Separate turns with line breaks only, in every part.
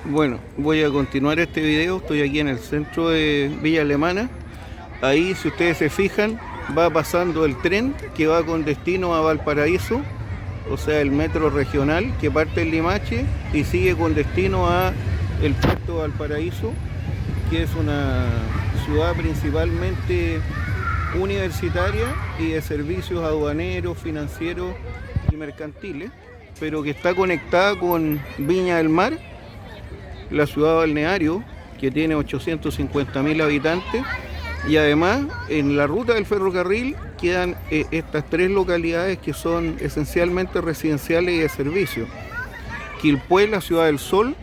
Bueno, voy a continuar este video. Estoy aquí en el centro de Villa Alemana. Ahí, si ustedes se fijan, va pasando el tren que va con destino a Valparaíso, o sea, el metro regional que parte en Limache y sigue con destino a el puerto de Valparaíso, que es una ciudad principalmente universitaria y de servicios aduaneros, financieros y mercantiles, pero que está conectada con Viña del Mar, la ciudad balneario, que tiene 850.000 habitantes, y además en la ruta del ferrocarril quedan estas tres localidades que son esencialmente residenciales y de servicio. Quilpué, la ciudad del sol;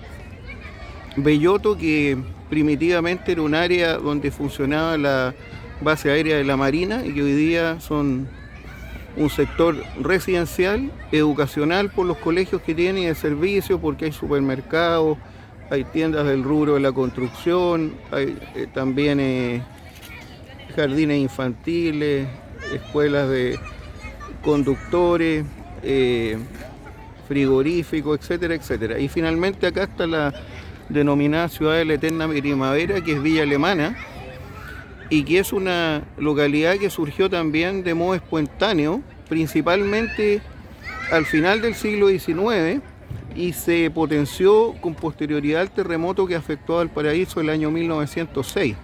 Belloto, que primitivamente era un área donde funcionaba la base aérea de la Marina y que hoy día son un sector residencial, educacional por los colegios que tiene y de servicio, porque hay supermercados, hay tiendas del rubro de la construcción, hay también jardines infantiles, escuelas de conductores, frigoríficos, etcétera, etcétera. Y finalmente acá está la denominada Ciudad de la Eterna Primavera, que es Villa Alemana, y que es una localidad que surgió también de modo espontáneo, principalmente al final del siglo XIX, y se potenció con posterioridad al terremoto que afectó al Valparaíso el año 1906.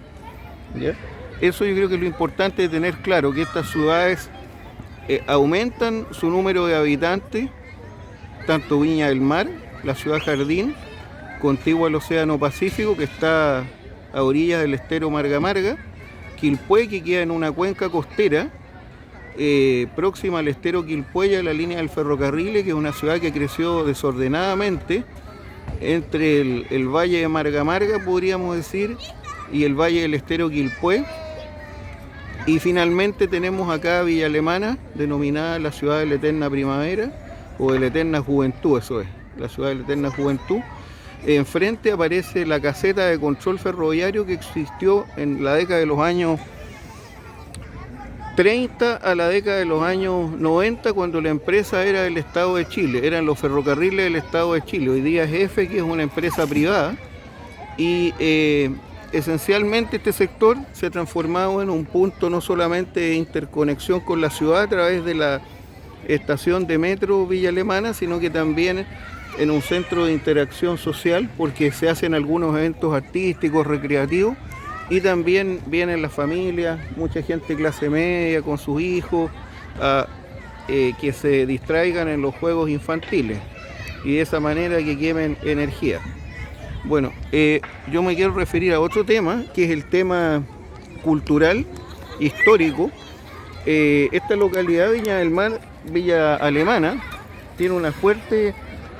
¿Ya? Eso yo creo que es lo importante de tener claro, que estas ciudades aumentan su número de habitantes, tanto Viña del Mar, la ciudad jardín, contigua al Océano Pacífico, que está a orillas del estero Marga Marga; Quilpué, que queda en una cuenca costera próxima al estero Quilpué y a la línea del ferrocarril, que es una ciudad que creció desordenadamente entre el valle de Marga Marga, podríamos decir, y el valle del estero Quilpué. Y finalmente tenemos acá Villa Alemana, denominada la ciudad de la eterna primavera o de la eterna juventud, eso es, la ciudad de la eterna juventud. Enfrente aparece la caseta de control ferroviario que existió en la década de los años 30 a la década de los años 90, cuando la empresa era del Estado de Chile, eran los ferrocarriles del Estado de Chile. Hoy día es EFE, que es una empresa privada, y esencialmente este sector se ha transformado en un punto no solamente de interconexión con la ciudad a través de la estación de metro Villa Alemana, sino que también en un centro de interacción social, porque se hacen algunos eventos artísticos, recreativos, y también vienen las familias, mucha gente de clase media con sus hijos, que se distraigan en los juegos infantiles y de esa manera que quemen energía. Bueno, yo me quiero referir a otro tema, que es el tema cultural, histórico. Esta localidad, Viña del Mar, Villa Alemana, tiene una fuerte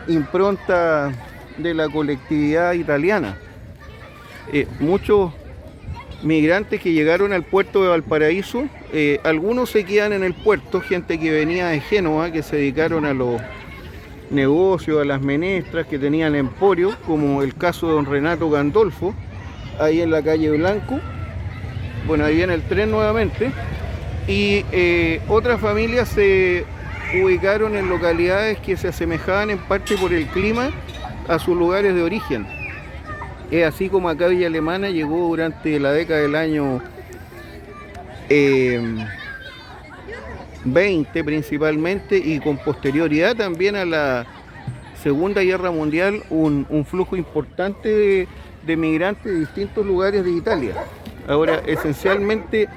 impronta de la colectividad italiana. Muchos migrantes que llegaron al puerto de Valparaíso, algunos se quedan en el puerto, gente que venía de Génova, que se dedicaron a los negocios, a las menestras, que tenían emporios, como el caso de don Renato Gandolfo, ahí en la calle Blanco. Bueno, ahí viene el tren nuevamente. Y otras familias se ubicaron en localidades que se asemejaban en parte por el clima a sus lugares de origen. Es así como acá Villa Alemana llegó durante la década del año 20 principalmente, y con posterioridad también a la Segunda Guerra Mundial, un flujo importante de migrantes de distintos lugares de Italia. Ahora, esencialmente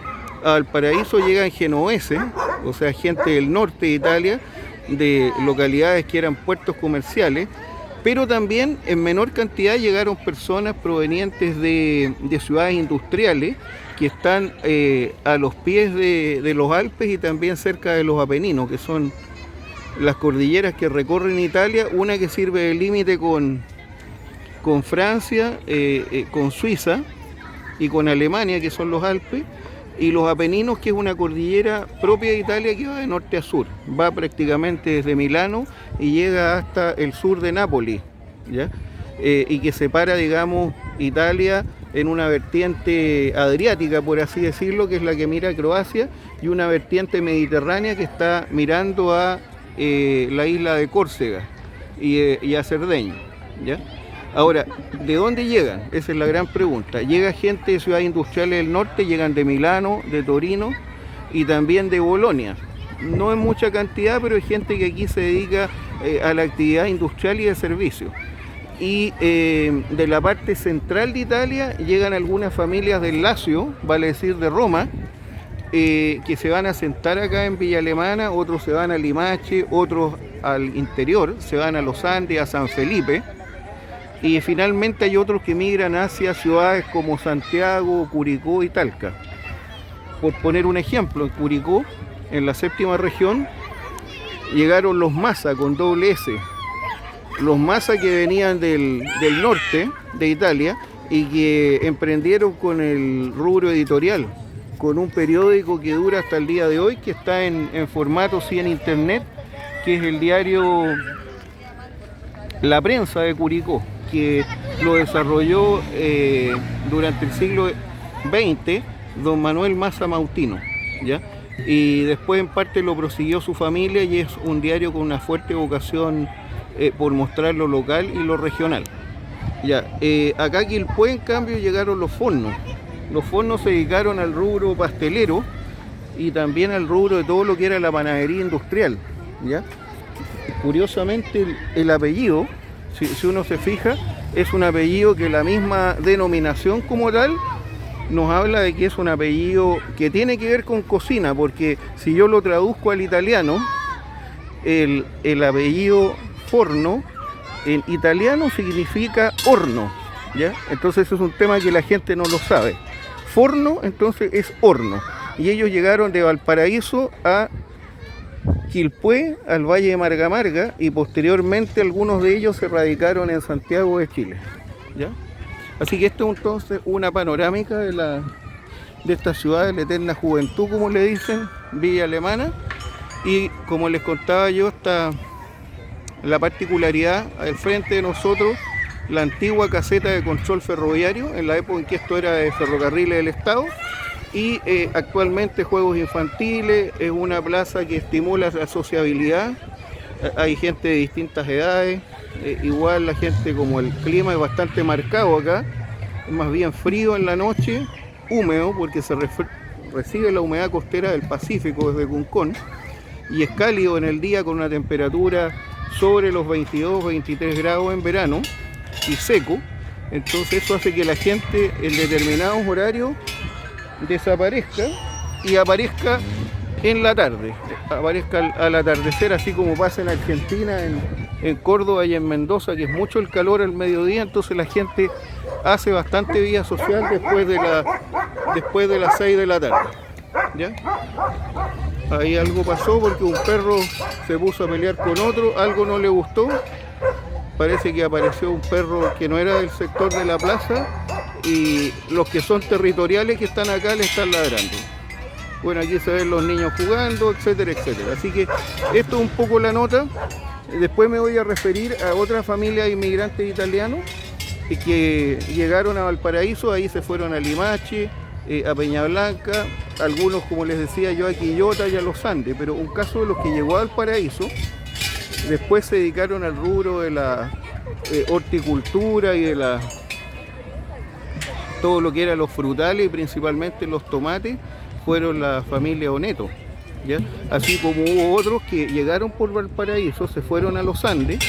a Valparaíso llegan genoveses, o sea, gente del norte de Italia, de localidades que eran puertos comerciales, pero también en menor cantidad llegaron personas provenientes de ciudades industriales que están a los pies de los Alpes y también cerca de los Apeninos, que son las cordilleras que recorren Italia, una que sirve de límite con Francia, con Suiza y con Alemania, que son los Alpes, y los Apeninos, que es una cordillera propia de Italia que va de norte a sur, va prácticamente desde Milano y llega hasta el sur de Nápoles, ¿ya? Y que separa, digamos, Italia en una vertiente adriática, por así decirlo, que es la que mira a Croacia, y una vertiente mediterránea que está mirando a la isla de Córcega y a Cerdeña, ¿ya? Ahora, ¿de dónde llegan? Esa es la gran pregunta. Llega gente de ciudades industriales del norte, llegan de Milano, de Torino y también de Bolonia. No en mucha cantidad, pero hay gente que aquí se dedica a la actividad industrial y de servicio. Y de la parte central de Italia llegan algunas familias del Lacio, vale decir de Roma, que se van a asentar acá en Villa Alemana, otros se van a Limache, otros al interior, se van a los Andes, a San Felipe, y finalmente hay otros que migran hacia ciudades como Santiago, Curicó y Talca. Por poner un ejemplo, en Curicó, en la séptima región, llegaron los Massa con doble S. Los Massa que venían del norte de Italia y que emprendieron con el rubro editorial, con un periódico que dura hasta el día de hoy, que está en formato sí en internet, que es el diario La Prensa de Curicó, que lo desarrolló durante el siglo XX don Manuel Massa Mautino, ¿ya? Y después en parte lo prosiguió su familia y es un diario con una fuerte vocación por mostrar lo local y lo regional. Ya, acá en Quilpué en cambio llegaron los Fornos. Los Fornos se dedicaron al rubro pastelero y también al rubro de todo lo que era la panadería industrial, ¿ya? Curiosamente el apellido, si uno se fija, es un apellido que la misma denominación como tal nos habla de que es un apellido que tiene que ver con cocina, porque si yo lo traduzco al italiano, el apellido Forno en italiano significa horno, ¿ya? Entonces eso es un tema que la gente no lo sabe. Forno entonces es horno, y ellos llegaron de Valparaíso a Quilpué, al Valle de Marga Marga, y posteriormente algunos de ellos se radicaron en Santiago de Chile, ¿ya? Así que esto es entonces una panorámica de esta ciudad de la eterna juventud, como le dicen, Villa Alemana. Y como les contaba yo, está la particularidad al frente de nosotros, la antigua caseta de control ferroviario, en la época en que esto era de Ferrocarriles del Estado. Y actualmente juegos infantiles, es una plaza que estimula la sociabilidad, hay gente de distintas edades, igual la gente, como el clima es bastante marcado acá, es más bien frío en la noche, húmedo porque se recibe la humedad costera del Pacífico desde Concón, y es cálido en el día con una temperatura sobre los 22-23 grados en verano y seco. Entonces eso hace que la gente en determinados horarios desaparezca y aparezca en la tarde, aparezca al atardecer, así como pasa en Argentina, en Córdoba y en Mendoza, que es mucho el calor al mediodía. Entonces la gente hace bastante vida social después de las 6 de la tarde, ¿ya? Ahí algo pasó porque un perro se puso a pelear con otro, algo no le gustó, parece que apareció un perro que no era del sector de la plaza, y los que son territoriales que están acá le están ladrando. Bueno, aquí se ven los niños jugando, etcétera, etcétera. Así que esto es un poco la nota. Después me voy a referir a otra familia de inmigrantes italianos que llegaron a Valparaíso, ahí se fueron a Limache, a Peña Blanca, algunos, como les decía yo, a Quillota y a los Andes. Pero un caso de los que llegó a Valparaíso, después se dedicaron al rubro de la horticultura y de todo lo que eran los frutales y principalmente los tomates, fueron la familia Oneto, ¿ya? Así como hubo otros que llegaron por Valparaíso, se fueron a los Andes,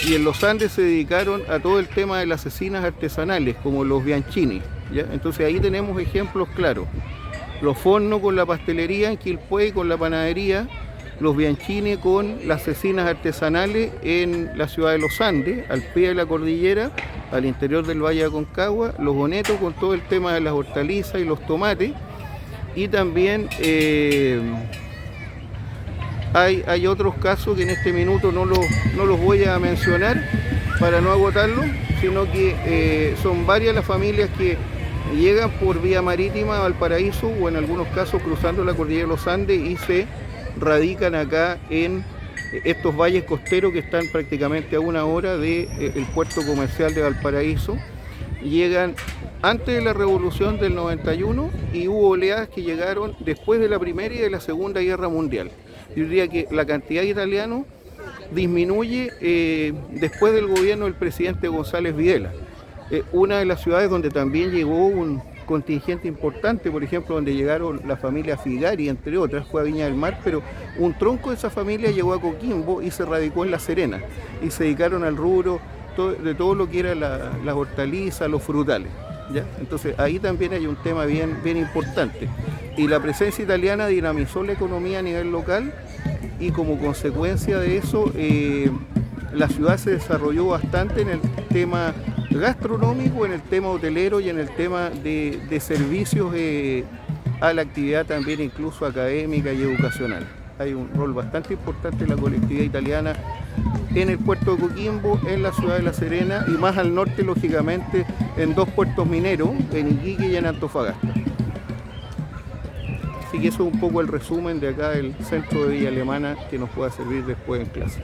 y en los Andes se dedicaron a todo el tema de las cecinas artesanales, como los Bianchini, ¿ya? Entonces ahí tenemos ejemplos claros. Los Fornos con la pastelería en Quilpué, con la panadería, los Bianchini con las cecinas artesanales en la ciudad de los Andes, al pie de la cordillera, al interior del Valle de Aconcagua, los Oneto con todo el tema de las hortalizas y los tomates, y también hay otros casos que en este minuto no los voy a mencionar para no agotarlo, sino que son varias las familias que llegan por vía marítima a Valparaíso, o en algunos casos cruzando la cordillera de los Andes, y se radican acá en estos valles costeros que están prácticamente a una hora del puerto comercial de Valparaíso. Llegan antes de la revolución del 91 y hubo oleadas que llegaron después de la Primera y de la Segunda Guerra Mundial. Yo diría que la cantidad de italianos disminuye después del gobierno del presidente González Videla. Una de las ciudades donde también llegó un contingente importante, por ejemplo, donde llegaron la familia Figari, entre otras, fue a Viña del Mar, pero un tronco de esa familia llegó a Coquimbo y se radicó en La Serena, y se dedicaron al rubro de todo lo que era las hortalizas, los frutales, ¿ya? Entonces ahí también hay un tema bien importante. Y la presencia italiana dinamizó la economía a nivel local, y como consecuencia de eso, la ciudad se desarrolló bastante en el tema gastronómico, en el tema hotelero y en el tema de servicios a la actividad también incluso académica y educacional. Hay un rol bastante importante en la colectividad italiana en el puerto de Coquimbo, en la ciudad de La Serena y más al norte, lógicamente, en dos puertos mineros, en Iquique y en Antofagasta. Así que eso es un poco el resumen de acá del centro de Villa Alemana, que nos pueda servir después en clase.